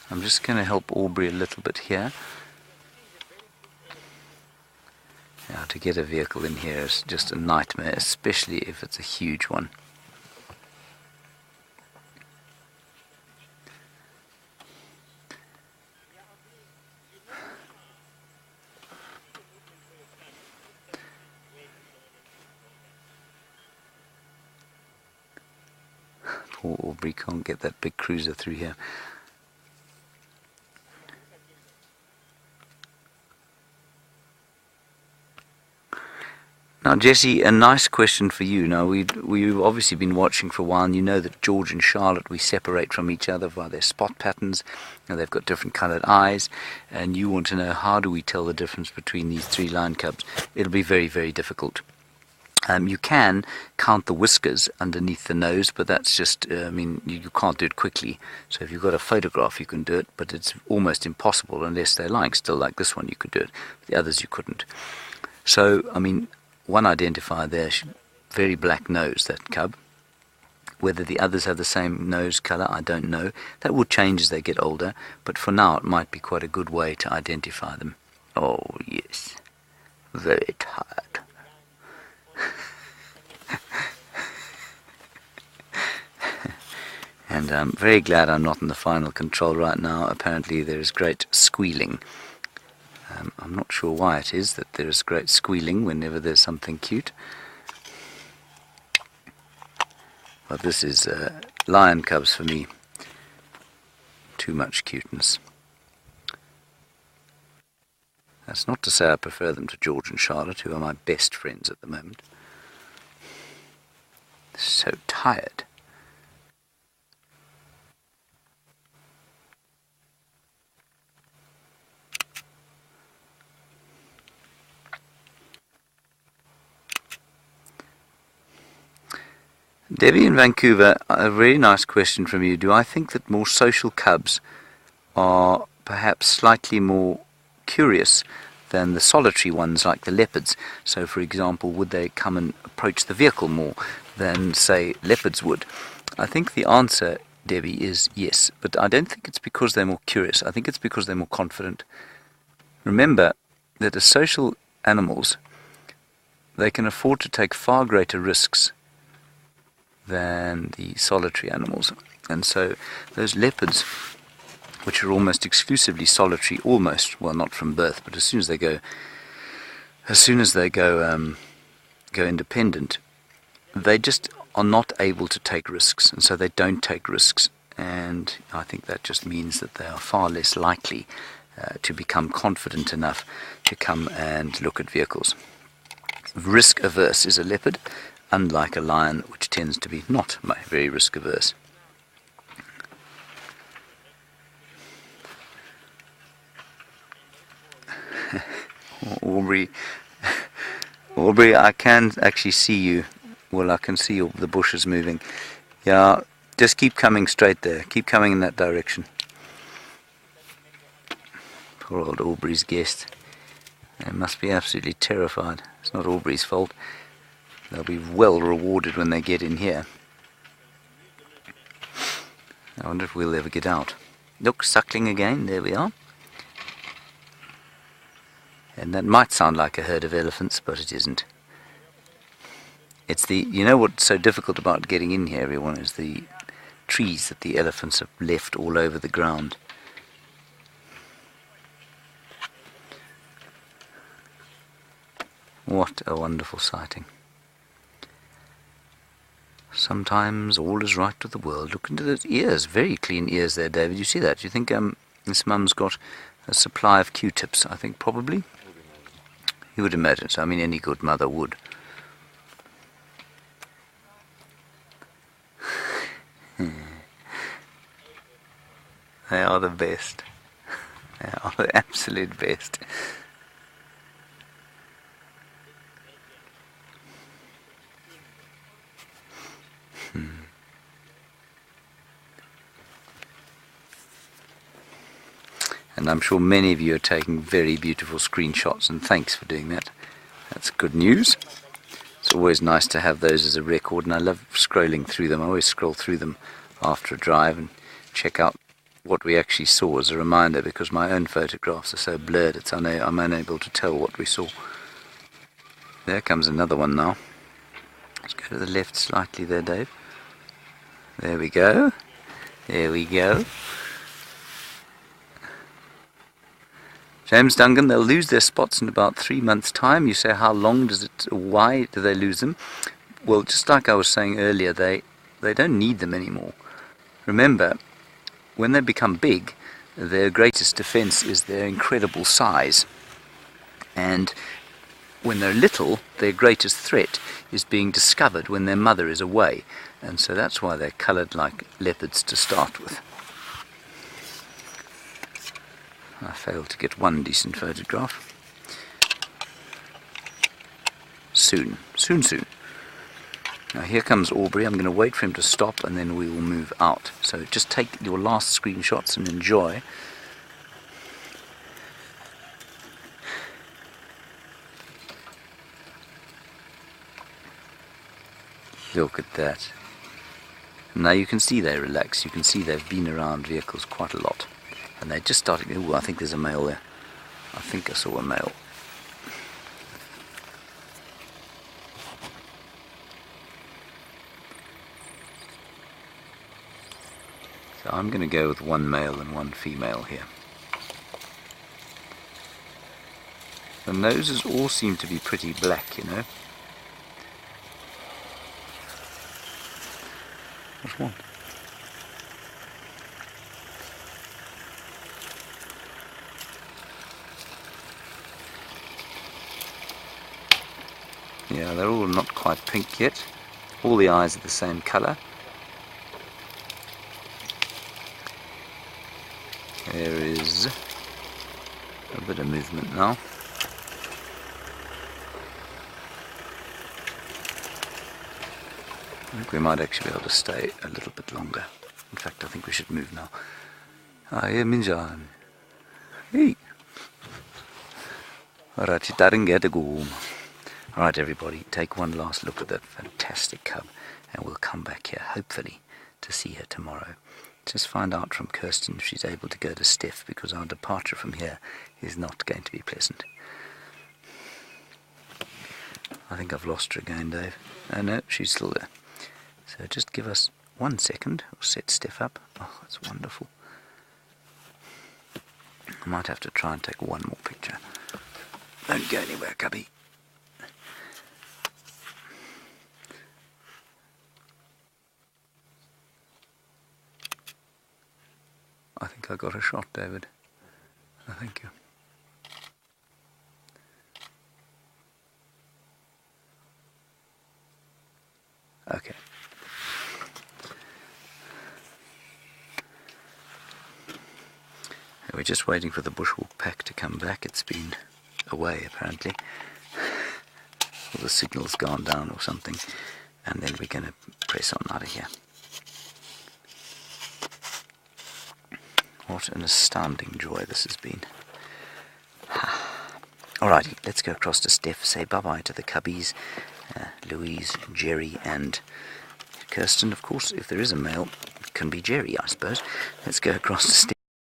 I'm just going to help Aubrey a little bit here. Now, to get a vehicle in here is just a nightmare, especially if it's a huge one. Poor Aubrey can't get that big cruiser through here. Now, Jesse, a nice question for you. Now, we've obviously been watching for a while, and you know that George and Charlotte, we separate from each other by their spot patterns. Now, they've got different coloured eyes, and you want to know, how do we tell the difference between these three lion cubs? It'll be very, very difficult. You can count the whiskers underneath the nose, but that's just, you can't do it quickly. So if you've got a photograph, you can do it, but it's almost impossible unless they're lying still, like this one, you could do it. The others, you couldn't. So, one identifier there, very black nose, that cub. Whether the others have the same nose colour, I don't know. That will change as they get older, but for now it might be quite a good way to identify them. Oh, yes. Very tired. And I'm very glad I'm not in the final control right now. Apparently there is great squealing. I'm not sure why it is that there is great squealing whenever there's something cute. But this is lion cubs for me. Too much cuteness. That's not to say I prefer them to George and Charlotte, who are my best friends at the moment. So tired. Debbie in Vancouver, a very nice question from you. Do I think that more social cubs are perhaps slightly more curious than the solitary ones like the leopards? So, for example, would they come and approach the vehicle more than, say, leopards would? I think the answer, Debbie, is yes. But I don't think it's because they're more curious. I think it's because they're more confident. Remember that as social animals, they can afford to take far greater risks than the solitary animals. And so those leopards, which are almost exclusively solitary, well, not from birth, but as soon as they go independent, they just are not able to take risks, and so they don't take risks. And I think that just means that they are far less likely to become confident enough to come and look at vehicles. Risk averse is a leopard, unlike a lion, which tends to be not very risk averse. Aubrey, I can actually see you. Well, I can see the bushes moving. Yeah, just keep coming straight there. Keep coming in that direction. Poor old Aubrey's guest. They must be absolutely terrified. It's not Aubrey's fault. They'll be well rewarded when they get in here. I wonder if we'll ever get out. Look, suckling again. There we are. And that might sound like a herd of elephants, but it isn't. It's you know what's so difficult about getting in here, everyone, is the trees that the elephants have left all over the ground. What a wonderful sighting. Sometimes all is right with the world. Look into those ears, very clean ears there, David. You see that? Do you think this mum's got a supply of Q-tips? I think probably. You would imagine so. I mean, any good mother would. They are the best. They are the absolute best. And I'm sure many of you are taking very beautiful screenshots, and thanks for doing that. That's good news. It's always nice to have those as a record, and I love scrolling through them. I always scroll through them after a drive and check out what we actually saw as a reminder, because my own photographs are so blurred I'm unable to tell what we saw. There comes another one now. Let's go to the left slightly there, Dave. There we go. There we go. James Duncan, they'll lose their spots in about 3 months' time. You say, how long does it, why do they lose them? Well, just like I was saying earlier, they don't need them anymore. Remember, when they become big, their greatest defense is their incredible size. And when they're little, their greatest threat is being discovered when their mother is away. And so that's why they're coloured like leopards to start with. I failed to get one decent photograph. Soon. Now here comes Aubrey. I'm going to wait for him to stop and then we will move out. So just take your last screenshots and enjoy. Look at that. Now you can see they relax. You can see they've been around vehicles quite a lot. And they're just starting. Oh, I think there's a male there. I think I saw a male. So I'm going to go with one male and one female here. The noses all seem to be pretty black, you know. There's one. Yeah, they're all not quite pink yet. All the eyes are the same colour. There is a bit of movement now. I think we might actually be able to stay a little bit longer. In fact, I think we should move now. Ah, yeah, Minjan. Hey. Alright, you didn't get to go home. Alright everybody, take one last look at that fantastic cub and we'll come back here, hopefully, to see her tomorrow. Just find out from Kirsten if she's able to go to Steph, because our departure from here is not going to be pleasant. I think I've lost her again, Dave. Oh no, she's still there. So just give us 1 second, we'll set Steph up. Oh, that's wonderful. I might have to try and take one more picture. Don't go anywhere, cubby. I think I got a shot, David. Oh, thank you. Okay. We're just waiting for the bushwalk pack to come back. It's been away, apparently. Or the signal's gone down or something. And then we're going to press on out of here. What an astounding joy this has been. Alrighty, let's go across to Steph, say bye-bye to the cubbies, Louise, Jerry and Kirsten. Of course, if there is a male, it can be Jerry, I suppose. Let's go across to Steph.